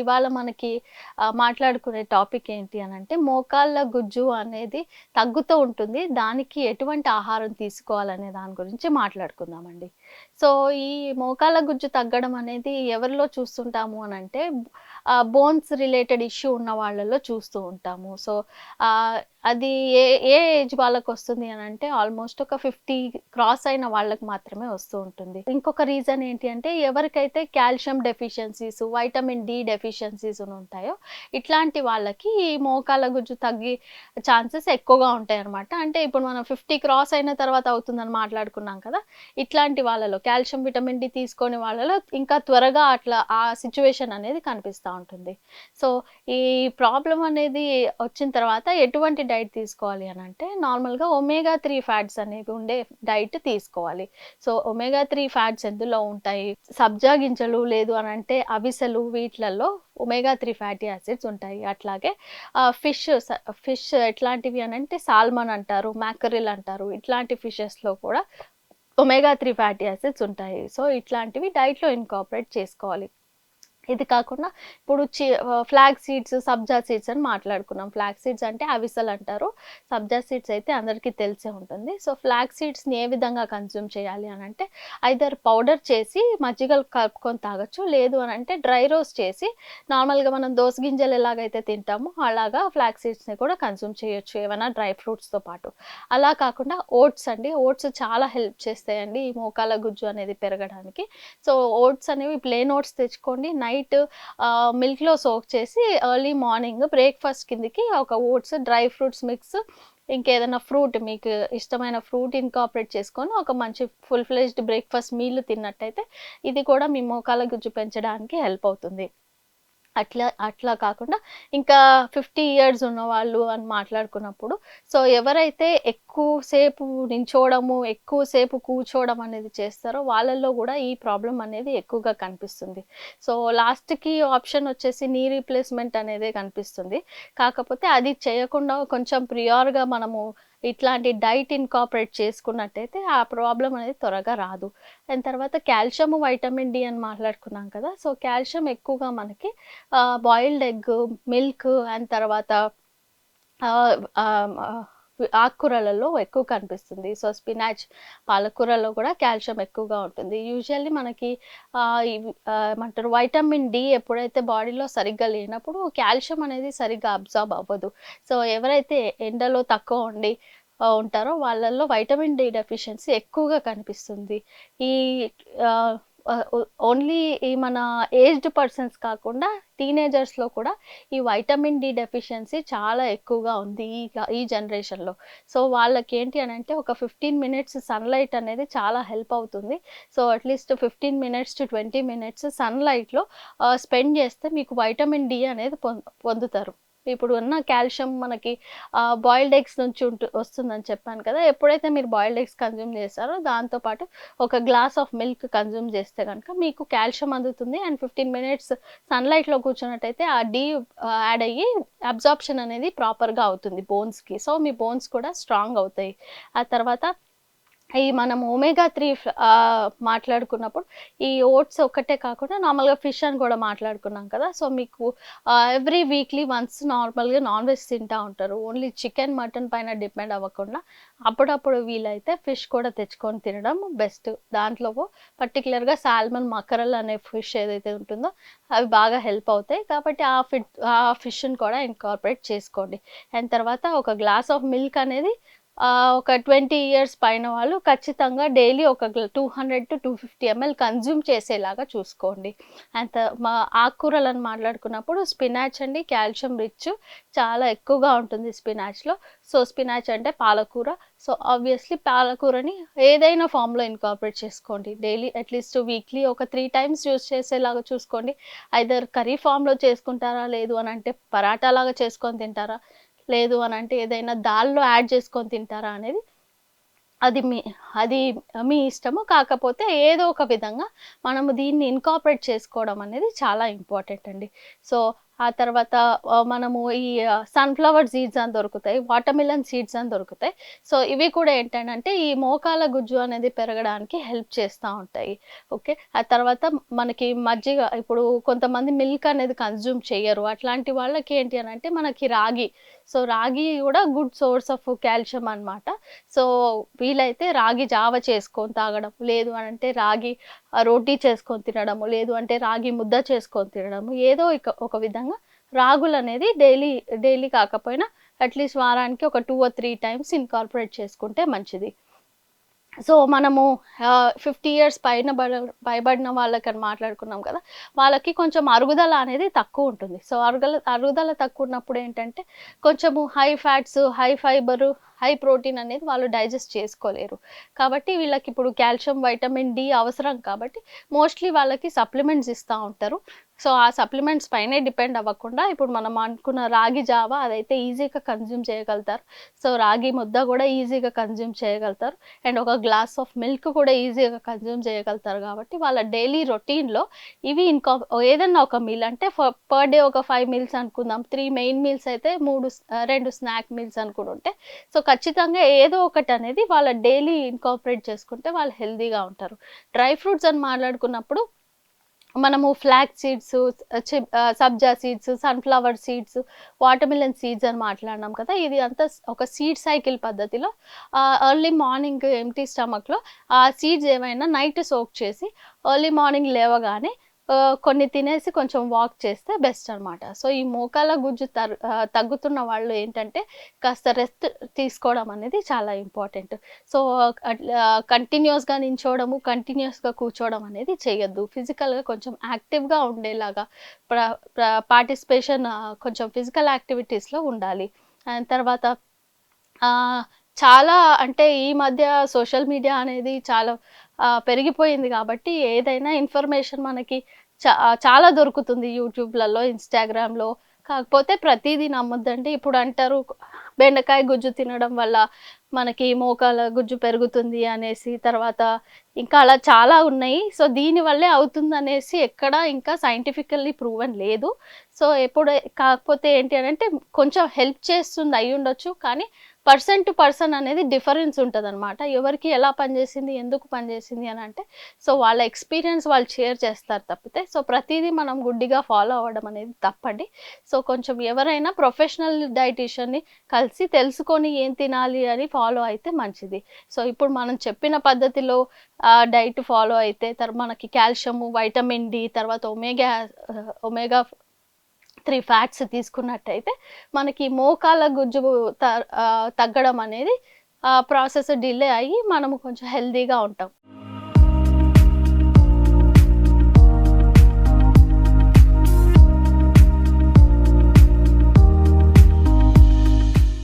ఇవాళ మనకి మాట్లాడుకునే టాపిక్ ఏంటి అనంటే, మోకాళ్ళ గుజ్జు అనేది తగ్గుతూ ఉంటుంది. దానికి ఎటువంటి ఆహారం తీసుకోవాలనే దాని గురించి మాట్లాడుకుందామండి. సో, ఈ మోకాళ్ళ గుజ్జు తగ్గడం అనేది ఎవరిలో చూస్తుంటాము అనంటే, బోన్స్ రిలేటెడ్ ఇష్యూ ఉన్న వాళ్ళలో చూస్తూ ఉంటాము. సో, ఆహ్, అది ఏ ఏ ఏజ్ వాళ్ళకొస్తుంది అనంటే, ఆల్మోస్ట్ ఒక 50 క్రాస్ అయిన వాళ్ళకి మాత్రమే వస్తూ ఉంటుంది. ఇంకొక రీజన్ ఏంటి అంటే, ఎవరికైతే calcium deficiencies, vitamin D deficiencies ఉంటాయో, ఇట్లాంటి వాళ్ళకి ఈ మోకాళ్ళ గుజ్జు తగ్గే ఛాన్సెస్ ఎక్కువగా ఉంటాయన్నమాట. అంటే ఇప్పుడు మనం 50 క్రాస్ అయిన తర్వాత అవుతుందని మాట్లాడుకున్నాం కదా! ఇట్లాంటి వాళ్ళలో కాల్షియం, విటమిన్ డి తీసుకోని వాళ్ళలో ఇంకా త్వరగా అట్లా ఆ సిట్యుయేషన్ అనేది కనిపిస్తా ఉంటుంది. సో, ఈ ప్రాబ్లమ్ అనేది వచ్చిన తర్వాత ఎటువంటి డైట్ తీసుకోవాలి అనంటే, నార్మల్‌గా ఒమేగా 3 ఫ్యాట్స్ అనేవి ఉండే డైట్ తీసుకోవాలి. సో, ఒమేగా 3 ఫ్యాట్స్ ఎందులో ఉంటాయి? సబ్జా గింజలు లేదు అనంటే అవిసెలు వీట్లల్లో ఒమేగా 3 ఫ్యాటీ యాసిడ్స్ ఉంటాయి. అట్లాగే ఫిష్ ఎట్లాంటివి అనంటే సాల్మన్ అంటారు, మాకరిల్ అంటారు. ఇట్లాంటి ఫిషెస్‌లో కూడా ఒమేగా 3 ఫ్యాటీ యాసిడ్స్ ఉంటాయి. సో, ఇట్లాంటివి డైట్‌లో ఇన్కార్పొరేట్ చేసుకోవాలి. ఇది కాకుండా ఇప్పుడు ఫ్లాగ్ సీడ్స్, సబ్జా సీడ్స్ అని మాట్లాడుకున్నాం. ఫ్లాగ్ సీడ్స్ అంటే అవిసెలంటారు. సబ్జా సీడ్స్ అయితే అందరికీ తెలిసే ఉంటుంది. సో, ఫ్లాగ్ సీడ్స్‌ని ఏ విధంగా కన్జ్యూమ్ చేయాలి అనంటే, ఐదర్ పౌడర్ చేసి మజ్జిగలో కలుపుకొని తాగొచ్చు. లేదు అనంటే డ్రై రోస్ట్ చేసి నార్మల్‌గా మనం దోస గింజలు ఎలాగైతే తింటామో అలాగా ఫ్లాగ్ సీడ్స్‌ని కూడా కన్జ్యూమ్ చేయొచ్చు. ఏవన్నా డ్రై ఫ్రూట్స్‌తో పాటు. అలా కాకుండా ఓట్స్ అండి. ఓట్స్ చాలా హెల్ప్ చేస్తాయండి ఈ మోకాళ్ళ గుజ్జు అనేది పెరగడానికి. సో, ఓట్స్ అనేవి ప్లెయిన్ ఓట్స్ తెచ్చుకోండి. నైట్ మిల్క్‌లో సోక్ చేసి ఎర్లీ మార్నింగ్ బ్రేక్‌ఫాస్ట్ కిందకి ఒక ఓట్స్, డ్రై ఫ్రూట్స్ మిక్స్ ఇంకేదైనా ఫ్రూట్ మీకు ఇష్టమైన ఫ్రూట్ ఇన్కార్పొరేట్ చేసుకొని ఒక మంచి ఫుల్ ఫ్లెడ్జ్డ్ బ్రేక్‌ఫాస్ట్ మీల్ తిన్నట్టయితే ఇది కూడా మీ మోకాళ్ళ గుజ్జు పెంచడానికి హెల్ప్ అవుతుంది. అట్లా అట్లా కాకుండా ఇంకా 50 ఇయర్స్ ఉన్నవాళ్ళు అని మాట్లాడుకున్నప్పుడు, సో, ఎవరైతే ఎక్కువ సేపు నించోవడము, ఎక్కువ సేపు కూర్చోవడం అనేది చేస్తారో వాళ్ళల్లో గూడా ఈ ప్రాబ్లమ్ అనేది ఎక్కువగా కనిపిస్తుంది. సో, లాస్ట్‌కి ఆప్షన్ వచ్చేసి నీ రీప్లేస్‌మెంట్ అనేదే కనిపిస్తుంది. కాకపోతే అది చేయకుండా కొంచెం ప్రియార్‌గా మనము ఇట్లాంటి డైట్ ఇన్కార్పొరేట్ చేసుకున్నట్టయితే ఆ ప్రాబ్లమ్ అనేది త్వరగా రాదు. దాని తర్వాత కాల్షియం, వైటమిన్ డి అని మాట్లాడుకున్నాం కదా! సో, కాల్షియం ఎక్కువగా మనకి బాయిల్డ్ ఎగ్, మిల్క్ అండ్ తర్వాత ఆహ్, ఆహ్, ఆహ్, ఆకుకూరలలో ఎక్కువ కనిపిస్తుంది. సో, స్పినాచ్, పాలకూరలో కూడా కాల్షియం ఎక్కువగా ఉంటుంది. యూజువల్లీ మనకి ఏమంటారు వైటమిన్ డి ఎప్పుడైతే బాడీలో సరిగ్గా లేనప్పుడు కాల్షియం అనేది సరిగ్గా అబ్జార్బ్ అవ్వదు. సో, ఎవరైతే ఎండలో తక్కువ ఉండి ఉంటారో వాళ్ళల్లో వైటమిన్ డి డెఫిషియన్సీ ఎక్కువగా కనిపిస్తుంది. ఈ ఆహ్, ఆహ్, ఓ ఓన్లీ ఈ మన ఏజ్డ్ పర్సన్స్ కాకుండా టీనేజర్స్‌లో కూడా ఈ వైటమిన్ డి డెఫిషియన్సీ చాలా ఎక్కువగా ఉంది ఈ జనరేషన్‌లో. సో, వాళ్ళకేంటి అనంటే ఒక 15 మినిట్స్ సన్‌లైట్ అనేది చాలా హెల్ప్ అవుతుంది. So, at least 15 minutes to 20 minutes సన్‌లైట్‌లో స్పెండ్ చేస్తే మీకు వైటమిన్ డి అనేది పొందుతారు. ఇప్పుడు ఉన్న కాల్షియం మనకి బాయిల్డ్ ఎగ్స్ నుంచి వస్తుందని చెప్పాను కదా! ఎప్పుడైతే మీరు బాయిల్డ్ ఎగ్స్ కన్జ్యూమ్ చేస్తారో దాంతో పాటు ఒక గ్లాస్ ఆఫ్ మిల్క్ కన్జ్యూమ్ చేస్తే గనుక మీకు కాల్షియం అందుతుంది. అండ్ 15 మినిట్స్ సన్‌లైట్‌లో కూర్చున్నట్టయితే ఆ డి యాడ్ అయ్యి అబ్జార్ప్షన్ అనేది ప్రాపర్‌గా అవుతుంది బోన్స్‌కి. సో, మీ బోన్స్ కూడా స్ట్రాంగ్ అవుతాయి. ఆ తర్వాత ఈ మనం ఒమేగా 3 మాట్లాడుకున్నప్పుడు ఈ ఓట్స్ ఒక్కటే కాకుండా నార్మల్‌గా ఫిష్ అని కూడా మాట్లాడుకున్నాం కదా! సో, మీకు ఎవ్రీ వీక్లీ వన్స్ నార్మల్‌గా నాన్ వెజ్ తింటా ఉంటారు. ఓన్లీ చికెన్, మటన్ పైన డిపెండ్ అవ్వకుండా అప్పుడప్పుడు వీలైతే ఫిష్ కూడా తెచ్చుకొని తినడం బెస్ట్. దాంట్లో పర్టిక్యులర్‌గా సాల్మన్, మకరల్ అనే ఫిష్ ఏదైతే ఉంటుందో అవి బాగా హెల్ప్ అవుతాయి. కాబట్టి ఆ ఫిష్‌ని కూడా ఇన్కార్పొరేట్ చేసుకోండి. అండ్ తర్వాత ఒక గ్లాస్ ఆఫ్ మిల్క్ అనేది ఒక 20 ఇయర్స్ పైన వాళ్ళు ఖచ్చితంగా డైలీ ఒక 200-250 ఎంఎల్ కన్జ్యూమ్ చేసేలాగా చూసుకోండి. అండ్ ఆకుకూరలని మాట్లాడుకున్నప్పుడు స్పినాచ్ అండి కాల్షియం రిచ్ చాలా ఎక్కువగా ఉంటుంది స్పినాచ్‌లో. సో, స్పినాచ్ అంటే పాలకూర. సో, ఆబ్వియస్‌లీ పాలకూరని ఏదైనా ఫార్మ్‌లో ఇన్కార్పొరేట్ చేసుకోండి. డైలీ అట్‌లీస్ట్ వీక్లీ ఒక 3 టైమ్స్ యూజ్ చేసేలాగా చూసుకోండి. ఐదర్ కర్రీ ఫార్మ్‌లో చేసుకుంటారా? లేదు అనంటే పరాటాలాగా చేసుకొని తింటారా? లేదు అనంటే ఏదైనా దాల్‌లో యాడ్ చేసుకొని తింటారా అనేది అది మీ అది మీ ఇష్టము. కాకపోతే ఏదో ఒక విధంగా మనము దీన్ని ఇన్కార్పొరేట్ చేసుకోవడం అనేది చాలా ఇంపార్టెంట్ అండి. సో, ఆ తర్వాత మనము ఈ సన్‌ఫ్లవర్ సీడ్స్ అని దొరుకుతాయి. వాటర్‌మిలన్ సీడ్స్ అని దొరుకుతాయి. సో, ఇవి కూడా ఏంటనంటే ఈ మోకాల గుజ్జు అనేది పెరగడానికి హెల్ప్ చేస్తా ఉంటాయి. ఓకే. ఆ తర్వాత మనకి మజ్జిగ ఇప్పుడు కొంతమంది మిల్క్ అనేది కన్జ్యూమ్ చెయ్యరు. అట్లాంటి వాళ్ళకి ఏంటి అనంటే మనకి రాగి. సో, రాగి గూడా గుడ్ సోర్స్ ఆఫ్ కాల్షియం అనమాట. సో, వీలైతే రాగి జావ చేసుకొని తాగడం. లేదు అనంటే రాగి రోటీ చేసుకొని తినడము. లేదు అంటే రాగి ముద్ద చేసుకొని తినడము. ఏదో ఒక విధంగా రాగులనేది డైలీ కాకపోయినా అట్‌లీస్ట్ వారానికి ఒక 2 ఆర్ 3 టైమ్స్ ఇన్‌కార్పొరేట్ చేసుకుంటే మంచిది. సో, మనము 50 ఇయర్స్ పైబడిన వాళ్ళకని మాట్లాడుకున్నాం కదా! వాళ్ళకి కొంచెం అరుగుదల అనేది తక్కువుంటుంది. సో, అరుగుదల తక్కువున్నప్పుడేంటంటే, కొంచెము high fats, high fibre, high protein అనేది వాళ్ళు డైజెస్ట్ చేసుకోలేరు. కాబట్టి వీళ్ళకిప్పుడు కాల్షియం, వైటమిన్ డి అవసరం కాబట్టి, మోస్ట్‌లీ వాళ్ళకి సప్లిమెంట్స్ ఇస్తా ఉంటారు. సో, ఆ సప్లిమెంట్స్ పైనే డిపెండ్ అవ్వకుండా, ఇప్పుడు మనం అనుకున్న రాగి జావ అదైతే ఈజీగా కన్జ్యూమ్ చేయగలుగుతారు. సో, రాగి ముద్ద గూడా ఈజీగా కన్జ్యూమ్ చేయగలుగుతారు. అండ్ ఒక గ్లాస్ ఆఫ్ మిల్క్ కూడా ఈజీగా కన్జ్యూమ్ చేయగలుగుతారు కాబట్టి వాళ్ళ డైలీ రొటీన్‌లో ఇవి ఏదన్నా ఒక మీల్ అంటే పర్ డే ఒక 5 మీల్స్ అనుకుందాం. 3 మెయిన్ మీల్స్ అయితే 2 స్నాక్ మీల్స్ అని కూడా ఉంటాయి. సో, ఖచ్చితంగా ఏదో ఒకటనేది వాళ్ళ డైలీ ఇన్‌కార్పొరేట్ చేసుకుంటే వాళ్ళు హెల్తీగా ఉంటారు. డ్రై ఫ్రూట్స్ అని మాట్లాడుకున్నప్పుడు మనము ఫ్లాక్స్ సీడ్స్, సబ్జా seeds, sunflower seeds, watermelon seeds అని మాట్లాడినాం కదా! ఇది అంతా ఒక సీడ్ సైకిల్ పద్ధతిలో ఎర్లీ మార్నింగ్ ఎంప్టీ స్టమక్‌లో ఆ సీడ్స్ ఏవైనా నైట్ సోక్ చేసి ఎర్లీ మార్నింగ్ లేవగానే కొన్ని తినేసి కొంచెం వాక్ చేస్తే బెస్ట్ అనమాట. సో, ఈ మోకాల గుజ్జు తగ్గుతున్న వాళ్ళు ఏంటంటే కాస్త రెస్ట్ తీసుకోవడం అనేది చాలా ఇంపార్టెంట్. సో, కంటిన్యూయస్‌గా నించోవడము, కంటిన్యూయస్‌గా కూర్చోవడం అనేది చేయొద్దు. ఫిజికల్‌గా కొంచెం యాక్టివ్‌గా ఉండేలాగా ప్ర ప్ర పార్టిసిపేషన్ కొంచెం ఫిజికల్ యాక్టివిటీస్‌లో ఉండాలి. అండ్ తర్వాత ఆహ్, చాలా అంటే ఈ మధ్య సోషల్ మీడియా అనేది చాలా పెరిగిపోయింది గాబట్టి ఏదైనా ఇన్ఫర్మేషన్ మనకి చాలా దొరుకుతుంది యూట్యూబ్‌లలో, ఇన్‌స్టాగ్రామ్‌లో. కాకపోతే ప్రతీదీ నమ్మొద్దండి. ఇప్పుడంటారు బెండకాయ గుజ్జు తినడం వల్ల మనకి మోకాల గుజ్జు పెరుగుతుంది అనేసి, తర్వాత ఇంకా అలా చాలా ఉన్నాయి. సో, దీనివల్లే అవుతుందనేసి ఎక్కడ ఇంకా సైంటిఫికల్లీ ప్రూవెన్ లేదు. సో, కాకపోతే ఏంటి అనంటే కొంచెం హెల్ప్ చేస్తుంది అయ్యుండొచ్చు. కానీ పర్సన్ టు పర్సన్ అనేది డిఫరెన్స్ ఉంటదనమాట. ఎవరికి ఎలా పనిచేసింది, ఎందుకు పనిచేసింది అనంటే, సో, వాళ్ళ ఎక్స్‌పీరియన్స్ వాళ్ళు షేర్ చేస్తారు తప్పితే, సో, ప్రతీదీ మనం గుడ్డిగా ఫాలో అవ్వడం అనేది తప్పండి. సో, కొంచెం ఎవరైనా ప్రొఫెషనల్ డైటీషియన్‌ని కలిసి తెలుసుకొని ఏం తినాలి అని ఫాలో అయితే మంచిది. సో, ఇప్పుడు మనం చెప్పిన పద్ధతిలో డైట్ ఫాలో అయితే మనకి కాల్షియము, వైటమిన్ డి, తర్వాత ఒమేగా 3 ఫ్యాట్స్ తీసుకున్నట్టయితే మనకి మోకాళ్ళ గుజ్జు తగ్గడం అనేది ప్రాసెస్ డిలే అయ్యి మనము కొంచెం హెల్తీగా ఉంటాం.